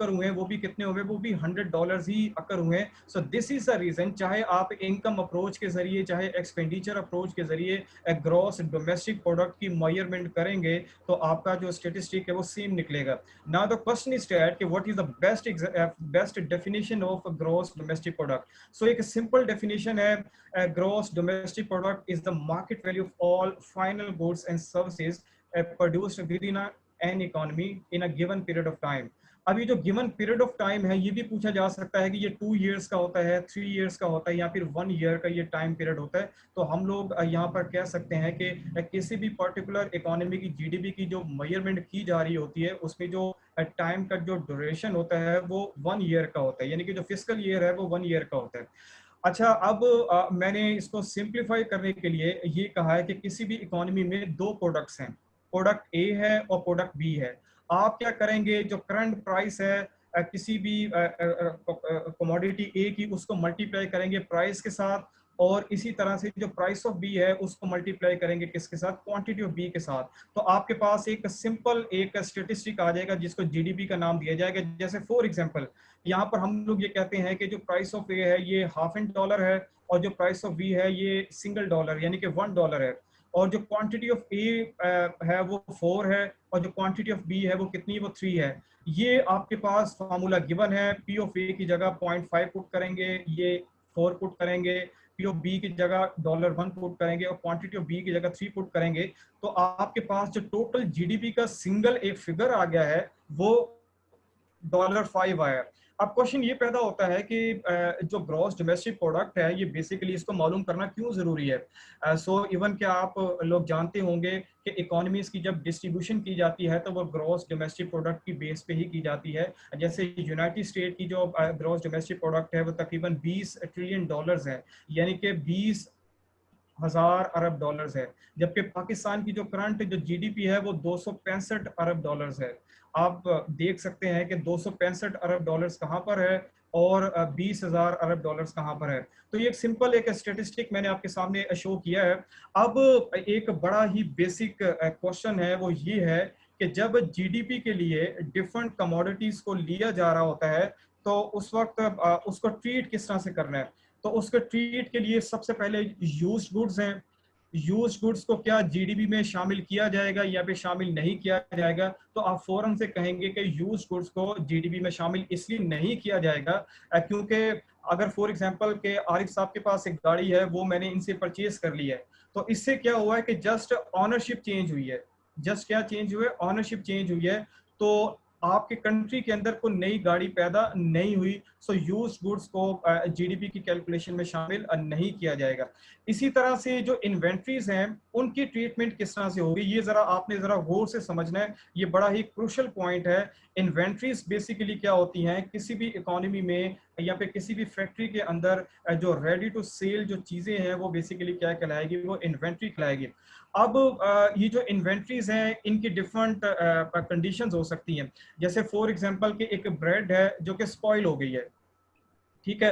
अकर हुए वो भी कितने हुए, वो भी $100 ही अकर हुए। So this is the reason, चाहे आप इनकम अप्रोच के जरिए चाहे एक्सपेंडिचर अप्रोच के जरिए ग्रॉस डोमेस्टिक प्रोडक्ट की मेजरमेंट करेंगे तो आपका जो स्टेटिस्टिक है वो सेम निकलेगा। Now the question is that कि what is the best definition of gross domestic product. So एक सिंपल डेफिनेशन है, gross domestic product is the market value of all final goods and services produced within an economy in a given period of time। अब ये जो given period of time है ये भी पूछा जा सकता है कि ये 2 years का होता है, 3 years का होता है या फिर 1 year का ये टाइम पीरियड होता है। तो हम लोग यहाँ पर कह सकते हैं कि किसी भी पर्टिकुलर इकोनॉमी की जीडीपी की जो मेजरमेंट की जा रही होती है उसमें जो टाइम का जो ड्यूरेशन होता है वो 1 year का होता है, यानी कि जो फिस्कल ईयर है वो 1 year का होता है। अच्छा, अब मैंने इसको सिंप्लीफाई करने के लिए ये कहा है कि किसी भी इकोनॉमी में दो प्रोडक्ट्स हैं, प्रोडक्ट ए है और प्रोडक्ट बी है। आप क्या करेंगे, जो करंट प्राइस है किसी भी कमोडिटी ए की उसको मल्टीप्लाई करेंगे प्राइस के साथ, और इसी तरह से जो प्राइस ऑफ बी है उसको मल्टीप्लाई करेंगे किसके साथ, क्वांटिटी ऑफ बी के साथ। तो आपके पास एक सिंपल एक स्टेटिस्टिक आ जाएगा जिसको जीडीपी का नाम दिया जाएगा। जैसे फॉर एग्जांपल यहाँ पर हम लोग ये कहते हैं कि जो प्राइस ऑफ ए है ये $0.5 है और जो प्राइस ऑफ बी है ये $1 यानी कि $1 है, और जो क्वांटिटी ऑफ ए है वो 4 है और जो क्वांटिटी ऑफ बी है वो कितनी, वो 3 है। ये आपके पास फार्मूला गिवन है, पी ऑफ ए की जगह 0.5 पुट करेंगे, ये 4 पुट करेंगे, पी ऑफ बी की जगह $1 पुट करेंगे और क्वांटिटी ऑफ बी की जगह 3 पुट करेंगे, तो आपके पास जो टोटल जीडीपी का सिंगल एक फिगर आ गया है वो $5 आया। अब क्वेश्चन ये पैदा होता है कि जो ग्रॉस डोमेस्टिक प्रोडक्ट है ये बेसिकली इसको मालूम करना क्यों जरूरी है। सो इवन क्या आप लोग जानते होंगे कि इकोनॉमीज की जब डिस्ट्रीब्यूशन की जाती है तो वो ग्रॉस डोमेस्टिक प्रोडक्ट की बेस पे ही की जाती है। जैसे यूनाइटेड स्टेट की जो ग्रॉस डोमेस्टिक प्रोडक्ट है वो तकरीबन $20 ट्रिलियन है, यानी कि 20,000 अरब डॉलर्स है, जबकि पाकिस्तान की जो करंट जो जीडीपी है वो $265 अरब है। आप देख सकते हैं कि $265 अरब कहाँ पर है और 20,000 अरब कहाँ पर है। तो ये एक सिंपल एक स्टेटिस्टिक मैंने आपके सामने शो किया है। अब एक बड़ा ही बेसिक क्वेश्चन है वो ये है कि जब जीडीपी के लिए डिफरेंट कमोडिटीज को लिया जा रहा होता है तो उस वक्त उसको ट्रीट किस तरह से करना है। तो उसके ट्रीट के लिए सबसे पहले यूज्ड गुड्स हैं, यूज्ड गुड्स को क्या जीडीपी में शामिल किया जाएगा या फिर शामिल नहीं किया जाएगा। तो आप फौरन से कहेंगे कि यूज्ड गुड्स को जीडीपी में शामिल इसलिए नहीं किया जाएगा क्योंकि अगर फॉर एग्जांपल के आरिफ साहब के पास एक गाड़ी है वो मैंने इनसे परचेज कर ली है, तो इससे क्या हुआ है कि जस्ट ऑनरशिप चेंज हुई है, जस्ट क्या चेंज हुआ है, ऑनरशिप चेंज हुई है। तो आपके कंट्री के अंदर कोई नई गाड़ी पैदा नहीं हुई, सो यूज्ड गुड्स को जीडीपी की कैलकुलेशन में शामिल नहीं किया जाएगा। इसी तरह से जो इन्वेंट्रीज हैं उनकी ट्रीटमेंट किस तरह से होगी ये जरा आपने जरा गौर से समझना है, ये बड़ा ही क्रूशियल पॉइंट है। इन्वेंट्रीज बेसिकली क्या होती हैं, किसी भी इकोनॉमी में या फिर किसी भी फैक्ट्री के अंदर जो रेडी टू सेल जो चीजें हैं वो बेसिकली क्या कहलाएगी, वो इन्वेंट्री कहलाएगी। अब ये जो इन्वेंट्रीज हैं इनकी डिफरेंट कंडीशंस हो सकती हैं। जैसे फॉर एग्जांपल कि एक ब्रेड है जो कि स्पॉइल हो गई है, ठीक है।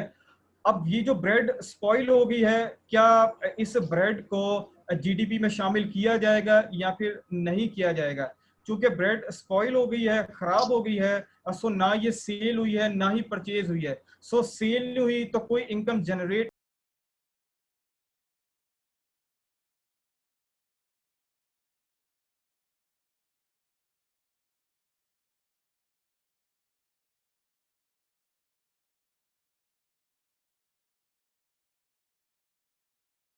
अब ये जो ब्रेड स्पॉइल हो गई है, क्या इस ब्रेड को जीडीपी में शामिल किया जाएगा या फिर नहीं किया जाएगा। क्योंकि ब्रेड स्पॉइल हो गई है, खराब हो गई है, सो ना ये सेल हुई है ना ही परचेज हुई है। सो सेल नहीं हुई तो कोई इनकम जनरेट